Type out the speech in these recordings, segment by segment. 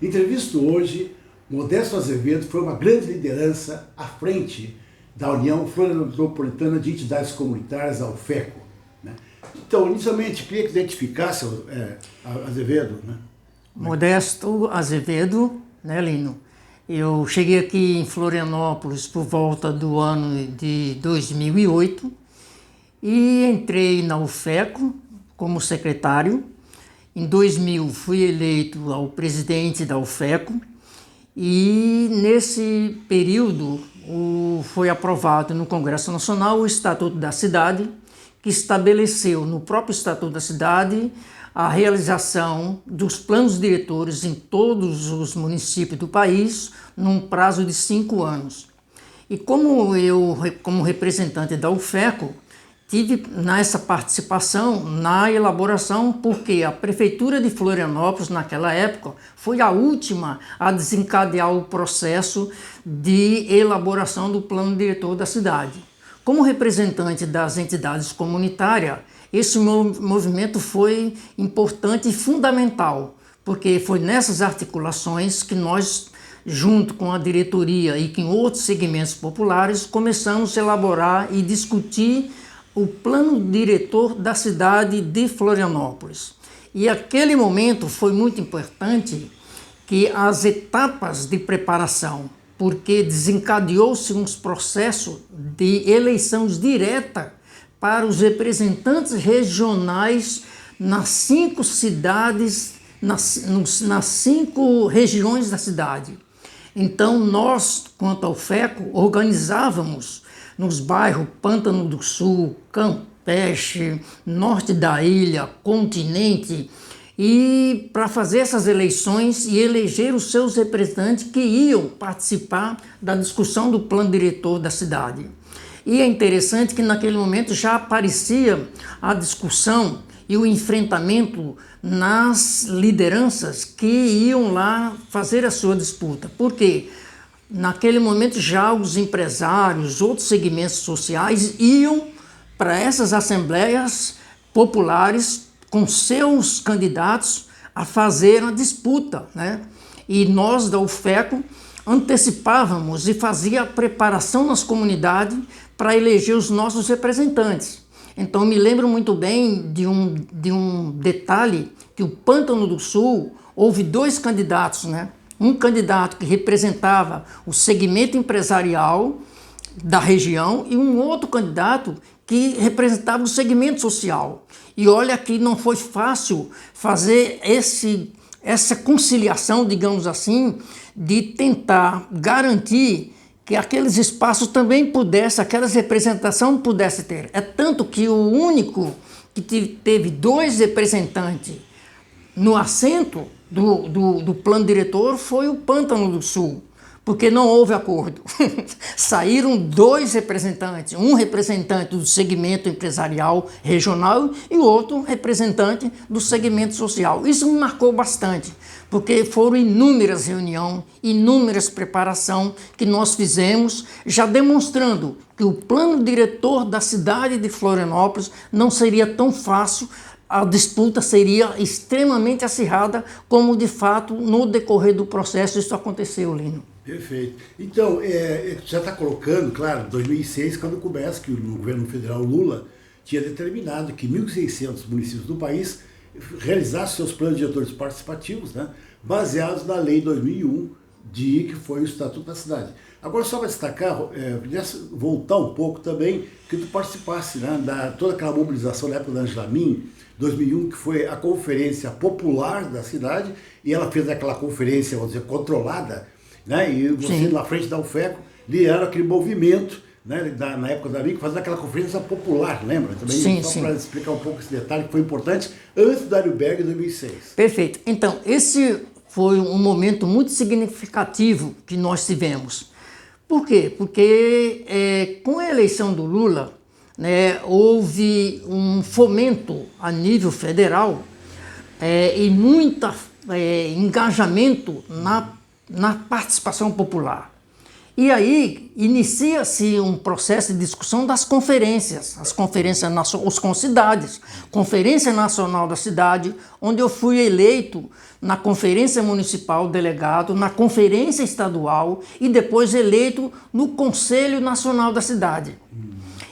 Entrevisto hoje, Modesto Azevedo foi uma grande liderança à frente da União Florianopolitana de Entidades Comunitárias, a UFECO. Né? Então, inicialmente, queria que identificasse Azevedo. Né? Modesto Azevedo, né, Lino? Eu cheguei aqui em Florianópolis por volta do ano de 2008 e entrei na UFECO como secretário. Em 2000 fui eleito ao presidente da UFECO e nesse período foi aprovado no Congresso Nacional o Estatuto da Cidade, que estabeleceu no próprio Estatuto da Cidade a realização dos planos diretores em todos os municípios do país num prazo de 5 anos. E como eu, como representante da UFECO, tive nessa participação na elaboração, porque a Prefeitura de Florianópolis, naquela época, foi a última a desencadear o processo de elaboração do plano diretor da cidade. Como representante das entidades comunitárias, esse movimento foi importante e fundamental, porque foi nessas articulações que nós, junto com a diretoria e com outros segmentos populares, começamos a elaborar e discutir o plano diretor da cidade de Florianópolis. E aquele momento foi muito importante, que as etapas de preparação, porque desencadeou-se uns processos de eleições direta para os representantes regionais nas 5 cidades, nas 5 regiões da cidade. Então nós, quanto ao FECO, organizávamos nos bairros Pântano do Sul, Campeche, Norte da Ilha, Continente, e para fazer essas eleições e eleger os seus representantes que iam participar da discussão do plano diretor da cidade. E é interessante que naquele momento já aparecia a discussão e o enfrentamento nas lideranças que iam lá fazer a sua disputa. Por quê? Naquele momento já os empresários, outros segmentos sociais iam para essas assembleias populares com seus candidatos a fazer a disputa, né? E nós da UFECO antecipávamos e fazia a preparação nas comunidades para eleger os nossos representantes. Então me lembro muito bem de um detalhe, que o Pântano do Sul houve 2 candidatos, né? Um candidato que representava o segmento empresarial da região e um outro candidato que representava o segmento social. E olha que não foi fácil fazer essa conciliação, digamos assim, de tentar garantir que aqueles espaços também pudessem, aquelas representações pudessem ter. É tanto que o único que teve 2 representantes no assento do plano diretor foi o Pântano do Sul, porque não houve acordo. Saíram 2 representantes, um representante do segmento empresarial regional e o outro representante do segmento social. Isso me marcou bastante, porque foram inúmeras reuniões, inúmeras preparações que nós fizemos, já demonstrando que o plano diretor da cidade de Florianópolis não seria tão fácil. A disputa seria extremamente acirrada, como de fato no decorrer do processo isso aconteceu, Lino. Perfeito. Então, já está colocando, claro, 2006, quando começa que o governo federal Lula tinha determinado que 1.600 municípios do país realizassem seus planos diretores participativos, né, baseados na Lei 2001, que foi o Estatuto da Cidade. Agora, só para destacar, eu queria voltar um pouco também, que tu participasse, né, toda aquela mobilização na época da Angela Min, 2001, que foi a conferência popular da cidade, e ela fez aquela conferência, vamos dizer, controlada, né, e você, sim, na frente da UFECO, lideraram aquele movimento, né, na época da MIC, fazendo aquela conferência popular, lembra? Também, sim, só para explicar um pouco esse detalhe que foi importante, antes do Arilberg em 2006. Perfeito. Então, esse foi um momento muito significativo que nós tivemos. Por quê? Porque com a eleição do Lula, né, houve um fomento a nível federal e muito engajamento na participação popular. E aí inicia-se um processo de discussão das conferências, os concidades, Conferência Nacional da Cidade, onde eu fui eleito na Conferência Municipal delegado, na Conferência Estadual e depois eleito no Conselho Nacional da Cidade.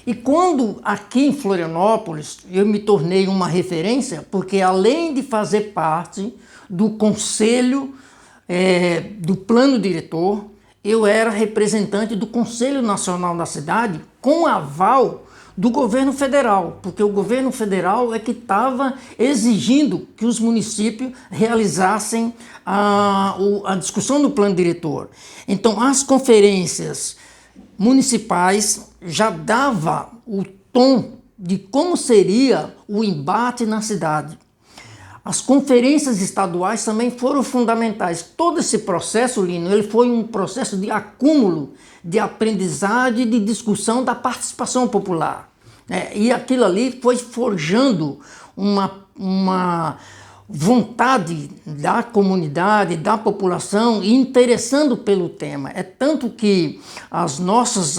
E quando aqui em Florianópolis eu me tornei uma referência, porque além de fazer parte do Conselho do Plano Diretor, eu era representante do Conselho Nacional da Cidade com aval do governo federal, porque o governo federal é que estava exigindo que os municípios realizassem a discussão do plano diretor. Então, as conferências municipais já dava o tom de como seria o embate na cidade. As conferências estaduais também foram fundamentais. Todo esse processo, Lino, ele foi um processo de acúmulo, de aprendizagem e de discussão da participação popular. E aquilo ali foi forjando uma vontade da comunidade, da população e interessando pelo tema. É tanto que as nossas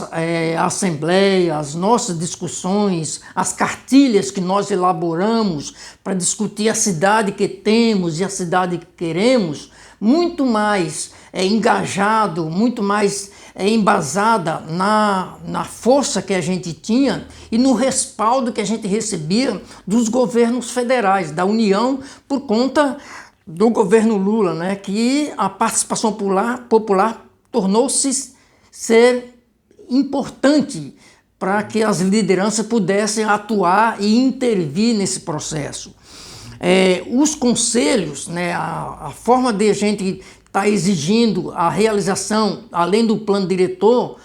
assembleias, as nossas discussões, as cartilhas que nós elaboramos para discutir a cidade que temos e a cidade que queremos, muito mais engajado, muito mais embasada na força que a gente tinha e no respaldo que a gente recebia dos governos federais, da União, por conta do governo Lula, né, que a participação popular tornou-se ser importante para que as lideranças pudessem atuar e intervir nesse processo. Os conselhos, né, a forma de a gente estar exigindo a realização, além do plano diretor,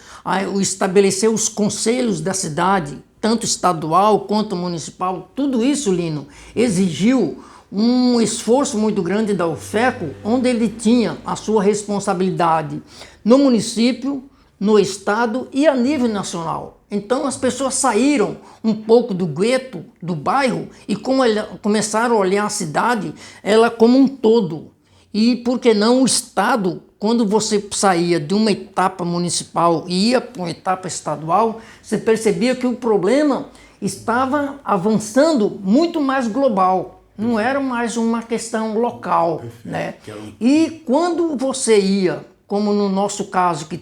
estabelecer os conselhos da cidade, tanto estadual quanto municipal, tudo isso, Lino, exigiu um esforço muito grande da UFECO, onde ele tinha a sua responsabilidade no município, no estado e a nível nacional. Então as pessoas saíram um pouco do gueto, do bairro, e começaram a olhar a cidade ela como um todo. E por que não o estado, quando você saía de uma etapa municipal e ia para uma etapa estadual, você percebia que o problema estava avançando muito mais global. Não era mais uma questão local, né? E quando você ia, como no nosso caso, que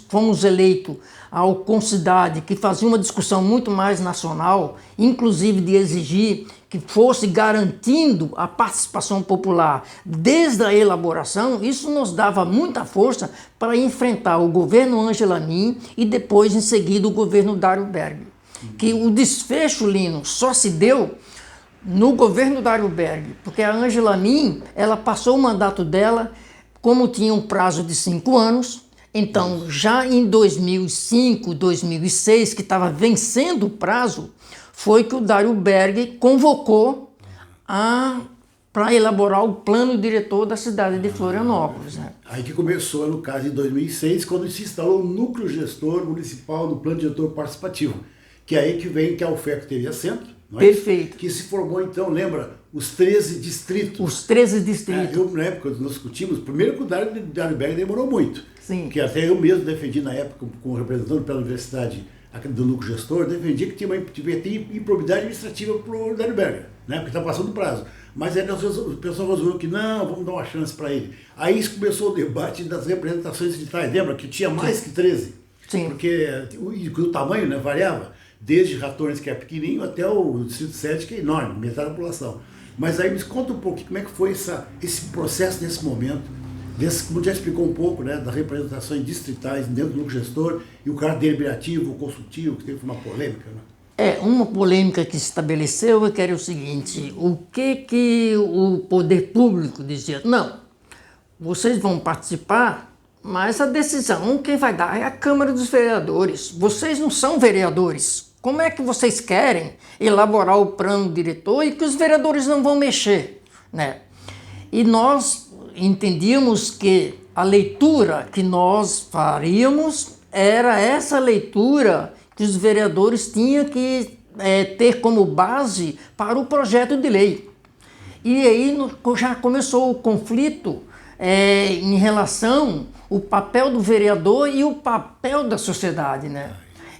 fomos eleitos ao Concidade, que fazia uma discussão muito mais nacional, inclusive de exigir que fosse garantindo a participação popular desde a elaboração, isso nos dava muita força para enfrentar o governo Ângelo Amin e depois, em seguida, o governo Dário Berg. Que o desfecho, Lino, só se deu no governo Dário Berg, porque a Ângelo Amin, ela passou o mandato dela, como tinha um prazo de 5 anos, então já em 2005, 2006, que estava vencendo o prazo, foi que o Dário Berg convocou para elaborar o plano diretor da cidade de Florianópolis. Né? Aí que começou, no caso, em 2006, quando se instalou o núcleo gestor municipal no plano diretor participativo, que é aí que vem que a UFECO teve assento, não é? Perfeito. Que se formou, então, lembra, os 13 distritos. Os 13 distritos. Na época, nós discutimos, primeiro que o Dário Berg demorou muito. Sim. Que até eu mesmo defendi na época, como representante pela universidade do núcleo gestor, defendia que tinha improbidade administrativa para o Dário Berg, né? Porque está passando o prazo. Mas aí o pessoal resolveu que não, vamos dar uma chance para ele. Aí começou o debate das representações distritais. Lembra que tinha mais que 13? Sim. Porque o tamanho, né, variava, desde Ratornes, que é pequenininho, até o Distrito 7, que é enorme, metade da população. Mas aí me conta um pouquinho como é que foi esse processo nesse momento, como já explicou um pouco, né, das representações distritais dentro do núcleo gestor e o caráter deliberativo, consultivo, que teve uma polêmica, né? Uma polêmica que se estabeleceu é que era o seguinte: o que o poder público dizia? Não, vocês vão participar, mas a decisão quem vai dar é a Câmara dos Vereadores. Vocês não são vereadores. Como é que vocês querem elaborar o plano diretor e que os vereadores não vão mexer, né? E nós entendíamos que a leitura que nós faríamos era essa leitura que os vereadores tinham que ter como base para o projeto de lei. E aí já começou o conflito em relação ao papel do vereador e o papel da sociedade, né?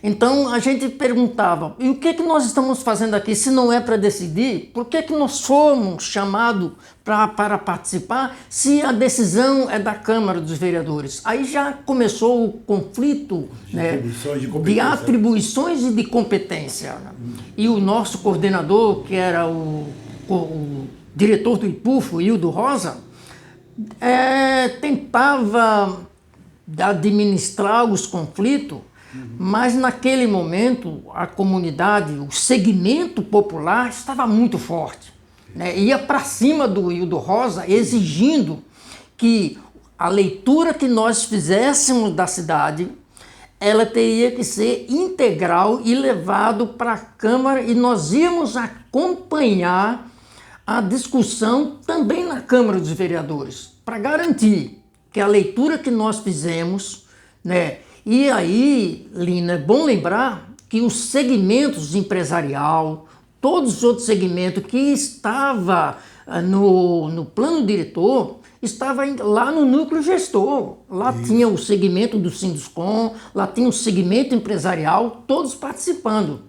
Então a gente perguntava, e o que nós estamos fazendo aqui se não é para decidir? Por que nós fomos chamados para participar se a decisão é da Câmara dos Vereadores? Aí já começou o conflito, né, de atribuições e de competência. Né? E o nosso coordenador, que era o diretor do IPUF, o Hildo Rosa, tentava administrar os conflitos, mas naquele momento a comunidade, o segmento popular estava muito forte, né? Ia para cima do Hildo Rosa exigindo que a leitura que nós fizéssemos da cidade, ela teria que ser integral e levado para a Câmara, e nós íamos acompanhar a discussão também na Câmara dos Vereadores, para garantir que a leitura que nós fizemos, né? E aí, Lina, é bom lembrar que os segmentos empresarial, todos os outros segmentos que estava no plano diretor, estava lá no núcleo gestor. Lá tinha o segmento do Sinduscom, lá tinha o segmento empresarial, todos participando.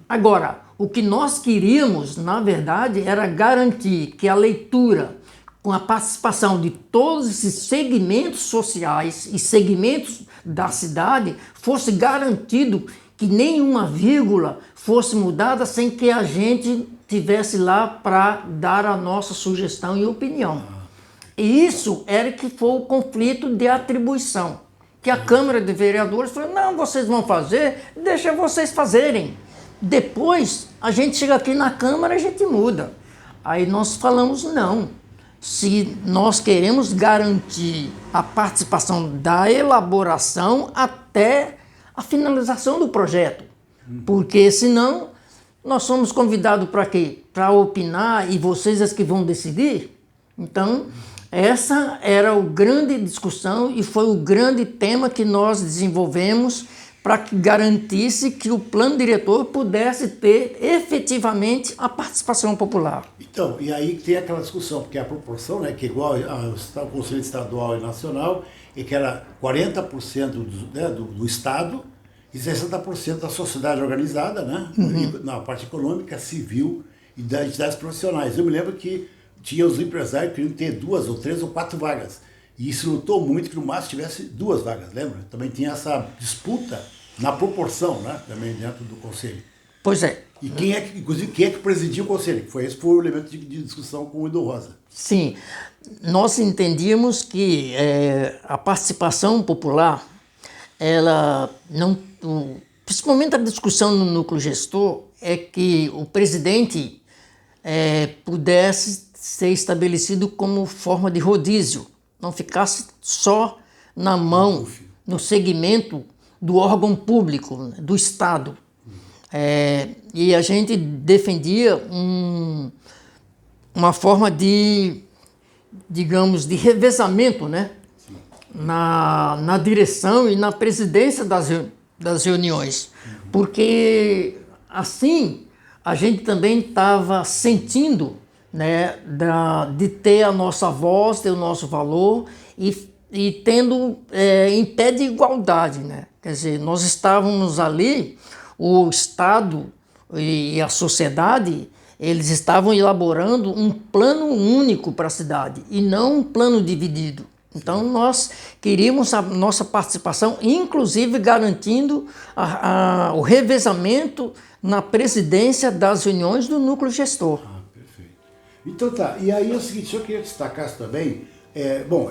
Agora, o que nós queríamos, na verdade, era garantir que a leitura, com a participação de todos esses segmentos sociais e segmentos da cidade, fosse garantido que nenhuma vírgula fosse mudada sem que a gente tivesse lá para dar a nossa sugestão e opinião. E isso era que foi o conflito de atribuição, que a Câmara de Vereadores falou, não, vocês vão fazer, deixa vocês fazerem. Depois, a gente chega aqui na Câmara e a gente muda. Aí nós falamos, não. Se nós queremos garantir a participação da elaboração até a finalização do projeto, porque senão nós somos convidados para quê? Para opinar e vocês é que vão decidir? Então, essa era a grande discussão e foi o grande tema que nós desenvolvemos para que garantisse que o plano diretor pudesse ter efetivamente a participação popular. Então, e aí tem aquela discussão, porque a proporção, né, que é igual ao Conselho Estadual e Nacional, é que era 40% do Estado e 60% da sociedade organizada, né, na parte econômica, civil e das entidades profissionais. Eu me lembro que tinha os empresários que queriam ter 2 ou 3 ou 4 vagas. E isso lutou muito que no máximo tivesse 2 vagas, lembra? Também tinha essa disputa na proporção, né? Também dentro do Conselho. Pois é. E inclusive, quem é que presidia o Conselho? Esse foi o elemento de discussão com o Hildo Rosa. Sim. Nós entendíamos que a participação popular, ela não... Principalmente a discussão no núcleo gestor, é que o presidente pudesse ser estabelecido como forma de rodízio, não ficasse só na mão, no segmento do órgão público, do Estado. E a gente defendia uma forma de, digamos, de revezamento, né? Na direção e na presidência das reuniões, porque assim a gente também estava sentindo, né, de ter a nossa voz, ter o nosso valor e tendo em pé de igualdade, né? Quer dizer, nós estávamos ali, o Estado e a sociedade, eles estavam elaborando um plano único para a cidade e não um plano dividido. Então nós queríamos a nossa participação, inclusive garantindo o revezamento na presidência das reuniões do núcleo gestor. Então tá, e aí é o seguinte, eu queria destacar também,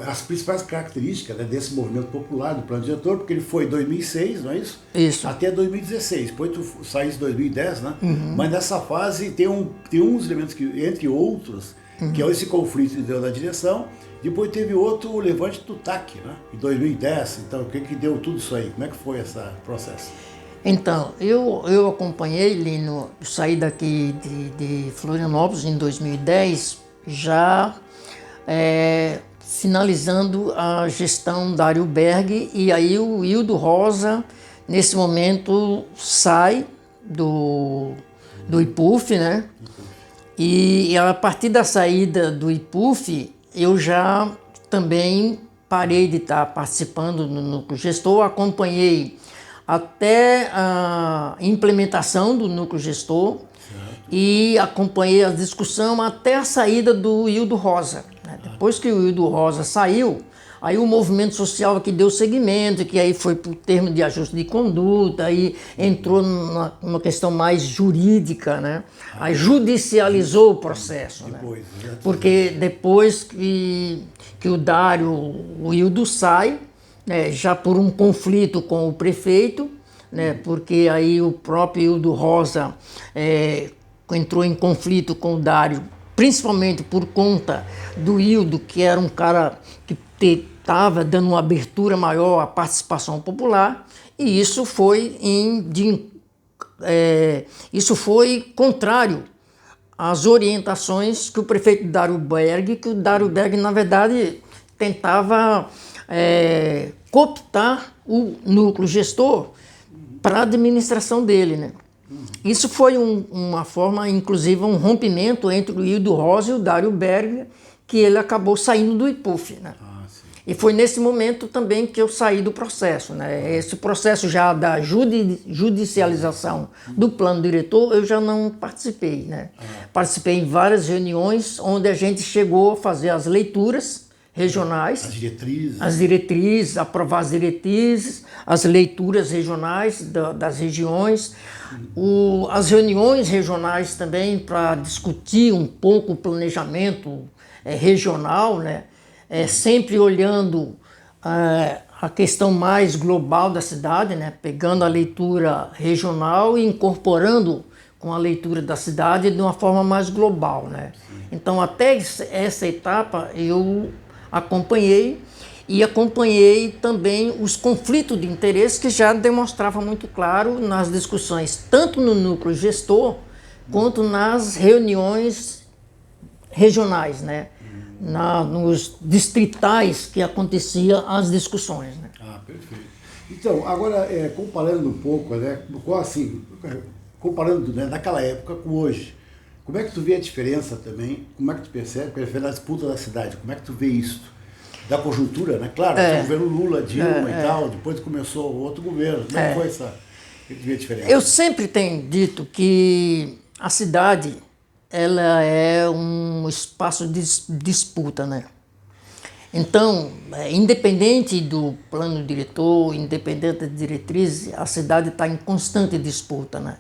as principais características, né, desse movimento popular do plano diretor, porque ele foi em 2006, não é isso? Isso. Até 2016, depois tu saísse em 2010, né? Mas nessa fase tem uns elementos que, entre outros, que é esse conflito deu da direção, depois teve outro, o levante do TAC, né? Em 2010, então o que deu tudo isso aí? Como é que foi esse processo? Então, eu acompanhei, Lino, saí daqui de Florianópolis em 2010, já finalizando a gestão Dário Berg, e aí o Hildo Rosa, nesse momento, sai do IPUF, né? E a partir da saída do IPUF, eu já também parei de estar participando no núcleo gestor, acompanhei até a implementação do núcleo gestor e acompanhei a discussão até a saída do Hildo Rosa. Depois que o Hildo Rosa saiu, aí o movimento social que deu seguimento, que aí foi por termo de ajuste de conduta, aí entrou numa questão mais jurídica, né? Aí judicializou o processo, né? Porque depois que o Dário, o Hildo sai, né, já por um conflito com o prefeito, né, porque aí o próprio Hildo Rosa entrou em conflito com o Dário, principalmente por conta do Hildo, que era um cara que estava dando uma abertura maior à participação popular, e isso foi contrário às orientações que o prefeito Dário Berg, na verdade, tentava cooptar o núcleo gestor para a administração dele, né? Isso foi uma forma, inclusive, um rompimento entre o Hildo Rosa e o Dário Berg, que ele acabou saindo do IPUF, né? E foi nesse momento também que eu saí do processo, né? Esse processo já da judicialização do plano diretor, eu já não participei, né? Participei em várias reuniões onde a gente chegou a fazer as leituras regionais, as diretrizes, aprovar as diretrizes, as leituras regionais das regiões, as reuniões regionais também para discutir um pouco o planejamento regional, né? Sempre olhando a questão mais global da cidade, né? Pegando a leitura regional e incorporando com a leitura da cidade de uma forma mais global, né? Então, até essa etapa eu acompanhei também os conflitos de interesse que já demonstrava muito claro nas discussões, tanto no núcleo gestor, quanto nas reuniões regionais, né? Nos distritais que acontecia as discussões, né? Perfeito. Então, agora, comparando um pouco, né, comparando, né, naquela época com hoje, como é que tu vê a diferença também? Como é que tu percebe a disputa da cidade? Como é que tu vê isso? Da conjuntura, né? Claro, o governo Lula, Dilma e tal, depois começou outro governo. Como é que foi essa? Como é que tu vê a diferença? Eu sempre tenho dito que a cidade, ela é um espaço de disputa, né? Então, independente do plano diretor, independente da diretriz, a cidade está em constante disputa, né?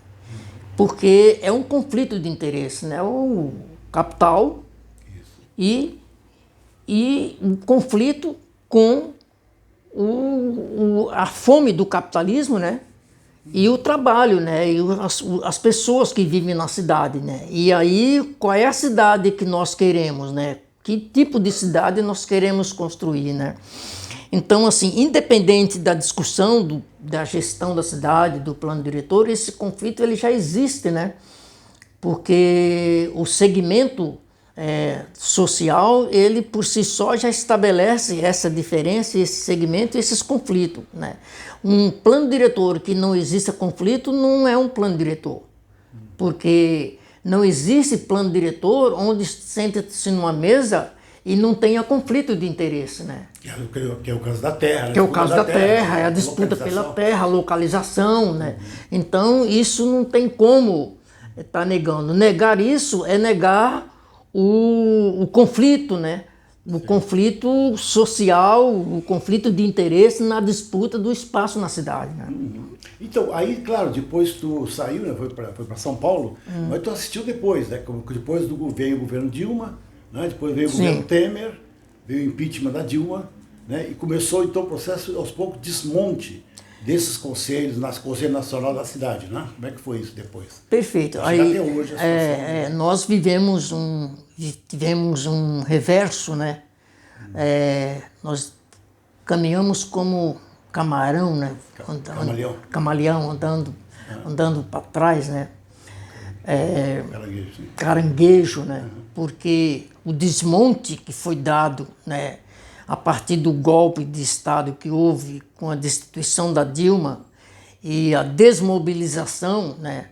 Porque é um conflito de interesse, né? O capital e um conflito com a fome do capitalismo, né? E o trabalho, né? E as pessoas que vivem na cidade, né? E aí, qual é a cidade que nós queremos, né? Que tipo de cidade nós queremos construir, né? Então, assim, independente da discussão da gestão da cidade, do plano diretor, esse conflito ele já existe, né? Porque o segmento social, ele por si só já estabelece essa diferença, esse segmento e esses conflitos, né? Um plano diretor que não exista conflito não é um plano diretor, porque não existe plano diretor onde senta-se numa mesa e não tenha conflito de interesse, né? Que é o caso da terra. Que é o caso da terra, é a disputa pela terra, a localização, né? Então, isso não tem como estar negando. Negar isso é negar o conflito, né? O conflito social, o conflito de interesse na disputa do espaço na cidade, né? Então, aí, claro, depois tu saiu, né? Foi para São Paulo, mas tu assistiu depois, né? Depois veio o governo Dilma, né? Depois veio o governo Temer, veio o impeachment da Dilma, né? E começou então o processo, aos poucos, desmonte desses conselhos, Conselho Nacional da cidade, né? Como é que foi isso depois? Perfeito. Aí, até hoje, nós tivemos um reverso, né? Nós caminhamos como camarão, né? Camaleão, andando para trás, né? Caranguejo, né? Porque o desmonte que foi dado, né, a partir do golpe de Estado que houve com a destituição da Dilma e a desmobilização, né,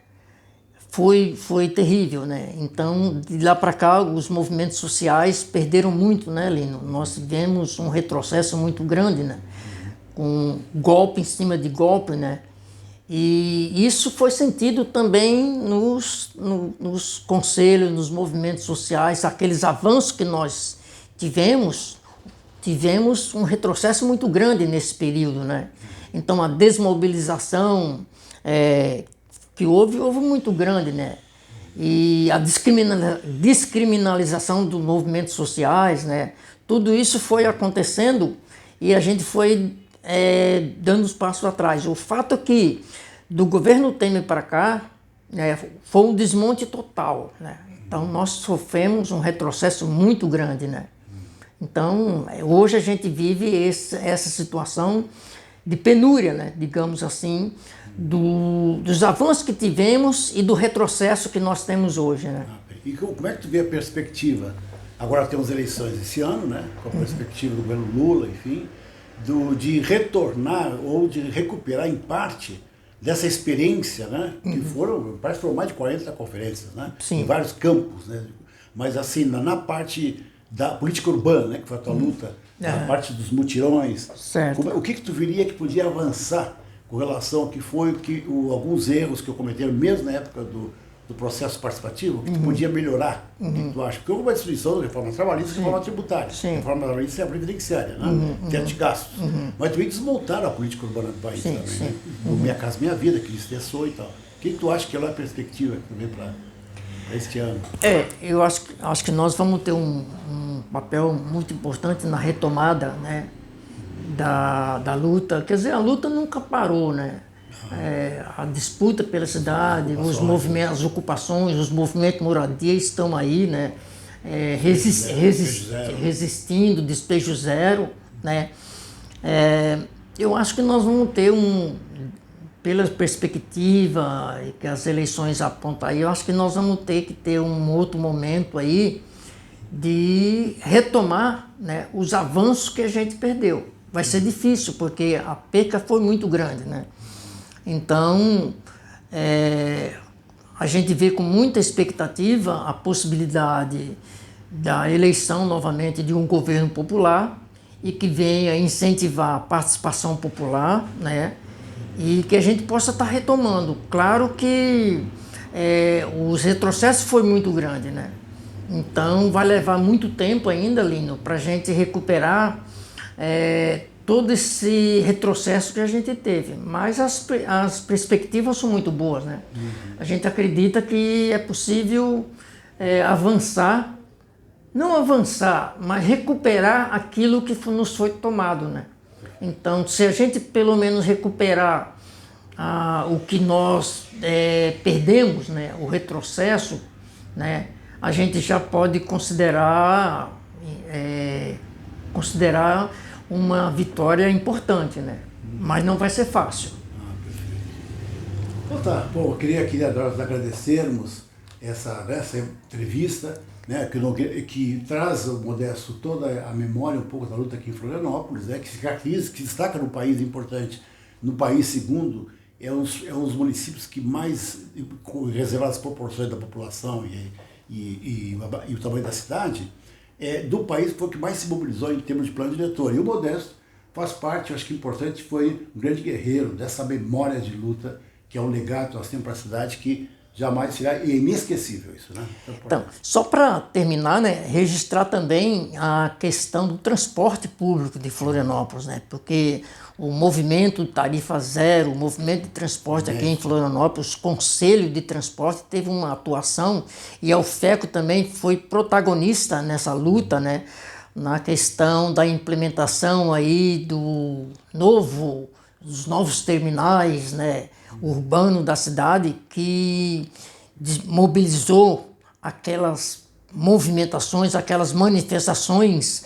foi terrível, né? Então, de lá para cá, os movimentos sociais perderam muito, né, Lino? Nós tivemos um retrocesso muito grande, né? Com golpe em cima de golpe, né? E isso foi sentido também nos conselhos, nos movimentos sociais, aqueles avanços que nós tivemos um retrocesso muito grande nesse período, né? Então, a desmobilização que houve muito grande, né? E a descriminalização dos movimentos sociais, né? Tudo isso foi acontecendo e a gente foi dando os passos atrás. O fato é que do governo Temer para cá, né, foi um desmonte total, né? Então nós sofremos um retrocesso muito grande, né? Então hoje a gente vive essa situação de penúria, né? Digamos assim, dos avanços que tivemos e do retrocesso que nós temos hoje, né? E como é que tu vê a perspectiva? Agora temos eleições esse ano, né? Com a perspectiva do governo Lula, enfim, de retornar ou de recuperar em parte dessa experiência, né? Que parece que foram mais de 40 conferências, né? Sim. Em vários campos, né? Mas assim, na parte da política urbana, né? Que foi a tua luta, na parte dos mutirões. Certo. O que tu viria que podia avançar com relação ao que foi alguns erros que eu cometei, mesmo na época do processo participativo, que tu podia melhorar? O que tu acha? Porque houve uma destruição da reforma trabalhista e reforma tributária. Sim. Reforma trabalhista é a previdenciária, né? Teto de gastos. Mas também desmontaram a política urbana do país também, né? Minha Casa Minha Vida, que estressou e tal. O que tu acha que é a perspectiva também para este ano? Eu acho que nós vamos ter um papel muito importante na retomada, né, da luta. Quer dizer, a luta nunca parou, né? A disputa pela cidade, os movimentos, as ocupações, os movimentos de moradia estão aí, né? Resistindo, despejo zero, né? Eu acho que nós vamos ter pela perspectiva que as eleições apontam aí, eu acho que nós vamos ter que ter um outro momento aí de retomar, né, os avanços que a gente perdeu. Vai ser difícil, porque a perca foi muito grande, né? Então, a gente vê com muita expectativa a possibilidade da eleição novamente de um governo popular e que venha incentivar a participação popular, né? E que a gente possa estar retomando. Claro que os retrocessos foi muito grande, né? Então vai levar muito tempo ainda, Lino, para a gente recuperar todo esse retrocesso que a gente teve. Mas as perspectivas são muito boas, né? A gente acredita que é possível avançar, não avançar, mas recuperar aquilo que nos foi tomado, né? Então, se a gente pelo menos recuperar o que nós perdemos, né, o retrocesso, né, a gente já pode considerar uma vitória importante, né? Mas não vai ser fácil. Perfeito. Então tá, bom, eu queria nós agradecermos essa entrevista, né, que traz o Modesto toda a memória um pouco da luta aqui em Florianópolis, né, que se caracteriza, que destaca no país importante, no país segundo, é um dos municípios que mais, reservadas as proporções da população e o tamanho da cidade, do país foi o que mais se mobilizou em termos de plano diretor. E o Modesto faz parte, eu acho que importante, foi um grande guerreiro dessa memória de luta, que é um legado que nós temos para a cidade que jamais será, e é inesquecível isso, né? Então, só para terminar, né, registrar também a questão do transporte público de Florianópolis, né? Porque o movimento Tarifa Zero, o movimento de transporte aqui em Florianópolis, o Conselho de Transporte teve uma atuação e a UFECO também foi protagonista nessa luta, né? Na questão da implementação aí dos novos terminais, né, urbano da cidade, que mobilizou aquelas movimentações, aquelas manifestações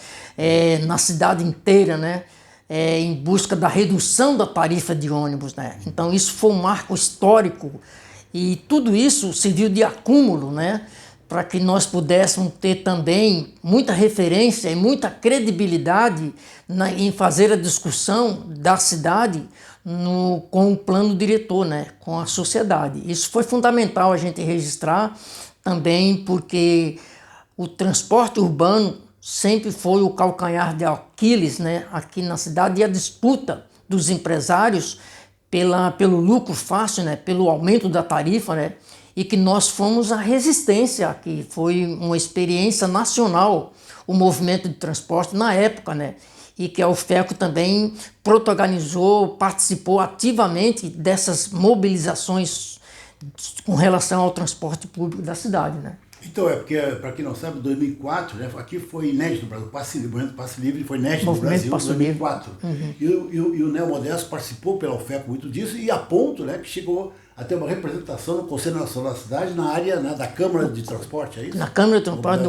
na cidade inteira, né, em busca da redução da tarifa de ônibus, né. Então isso foi um marco histórico e tudo isso serviu de acúmulo, né, para que nós pudéssemos ter também muita referência e muita credibilidade em fazer a discussão da cidade com o plano diretor, né, com a sociedade. Isso foi fundamental a gente registrar também, porque o transporte urbano sempre foi o calcanhar de Aquiles, né, aqui na cidade, e a disputa dos empresários pelo lucro fácil, né, pelo aumento da tarifa, né, e que nós fomos a resistência, que foi uma experiência nacional, o movimento de transporte na época, né, e que a UFECO também protagonizou, participou ativamente dessas mobilizações com relação ao transporte público da cidade, né. Então, porque, para quem não sabe, 2004, né, aqui foi inédito no Brasil, o movimento Passe Livre foi inédito no Brasil em 2004. E o Neo Modesto participou pela UFECO muito disso, e a ponto, né, que chegou a ter uma representação no Conselho Nacional da Cidade na área, né, da Câmara de Transporte, é isso? Na Câmara de Transporte,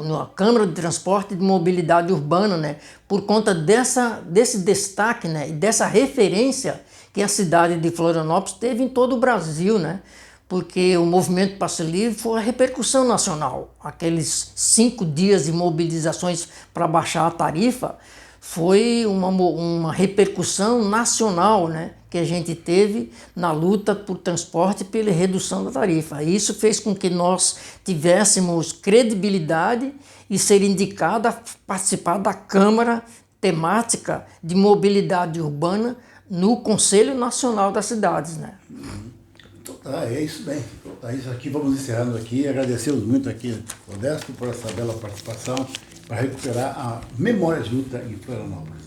na Câmara de Transporte e de Mobilidade Urbana, né, por conta desse destaque, né, e dessa referência que a cidade de Florianópolis teve em todo o Brasil, né, porque o movimento Passe Livre foi a repercussão nacional. Aqueles 5 dias de mobilizações para baixar a tarifa foi uma repercussão nacional, né, que a gente teve na luta por transporte e pela redução da tarifa. Isso fez com que nós tivéssemos credibilidade e ser indicado a participar da Câmara Temática de Mobilidade Urbana no Conselho Nacional das Cidades, né? Então tá, é isso bem. Então tá, isso aqui, vamos encerrando aqui. Agradecemos muito aqui, Modesto, por essa bela participação para recuperar a memória de luta em Florianópolis.